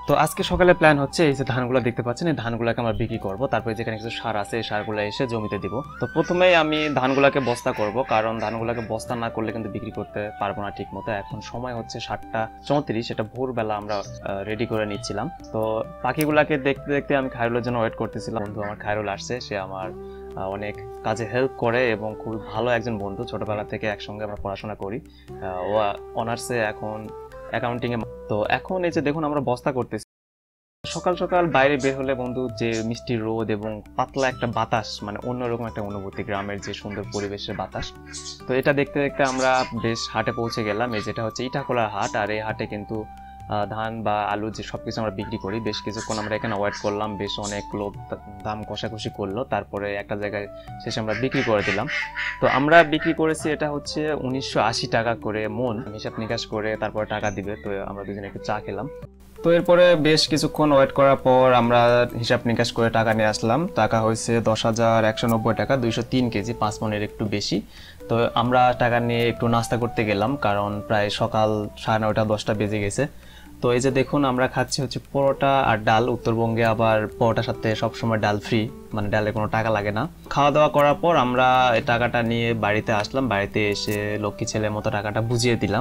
তো আজকে সকালে প্ল্যান হচ্ছে এই যে ধানগুলো দেখতে পাচ্ছেন, এই ধানগুলোকে আমরা বিক্রি করব। তারপরে যেখানে কিছু সার আছে এই সারগুলো এসে জমিতে দিব। তো প্রথমেই আমি ধানগুলোকে বস্তা করব, কারণ ধানগুলোকে বস্তা না করলে কিন্তু বিক্রি করতে পারবো না ঠিক মতো। এখন সময় হচ্ছে 7:34, এটা ভোরবেলা আমরা রেডি করে নিচ্ছিলাম। তো পাখিগুলাকে দেখতে দেখতে আমি খায়রুলের জন্য ওয়েট করতেছিলাম। বন্ধু আমার খায়রুল আসছে, সে আমার অনেক কাজে হেল্প করে এবং খুবই ভালো একজন বন্ধু। ছোটবেলা থেকে একসঙ্গে আমরা পড়াশোনা করি। ও অনার্সে এখন অ্যাকাউন্টিং এ। তো এখন এই যে দেখুন আমরা বস্তা করতেছি। সকাল সকাল বাইরে বের হলে বন্ধু যে মিষ্টি রোদ এবং পাতলা একটা বাতাস, মানে অন্যরকম একটা অনুভূতি, গ্রামের যে সুন্দর পরিবেশের বাতাস। তো এটা দেখতে দেখতে আমরা বেশ হাটে পৌঁছে গেলাম। এই যেটা হচ্ছে ইটাখোলার হাট, আর এই হাটে কিন্তু ধান বা আলু যে সবকিছু আমরা বিক্রি করি। বেশ কিছুক্ষণ আমরা এখানে ওয়েট করলাম, বেশ অনেক লোক দাম কষাকষি করলো, তারপরে একটা জায়গায় শেষে আমরা বিক্রি করে দিলাম। তো আমরা বিক্রি করেছি এটা হচ্ছে 1980 টাকা করে মন, হিসাব নিকাশ করে তারপরে টাকা দিবে। তো আমরা দুজনে একটু চা খেলাম। তো এরপরে বেশ কিছুক্ষণ ওয়েট করার পর আমরা হিসাব নিকাশ করে টাকা নিয়ে আসলাম। টাকা হয়েছে 10,190 টাকা, 203 কেজি, 5 মনের একটু বেশি। তো আমরা টাকা নিয়ে একটু নাস্তা করতে গেলাম, কারণ প্রায় সকাল 9:30 10টা বেজে গেছে। তো এই যে দেখুন আমরা খাচ্ছি হচ্ছে পরোটা আর ডাল। উত্তরবঙ্গে আবার পরোটার সাথে সবসময় ডাল ফ্রি, মানে ডালে কোনো টাকা লাগে না। খাওয়া দাওয়া করার পর আমরা এই টাকাটা নিয়ে বাড়িতে আসলাম। বাড়িতে এসে লক্ষ্মী ছেলের মতো টাকাটা বুঝিয়ে দিলাম।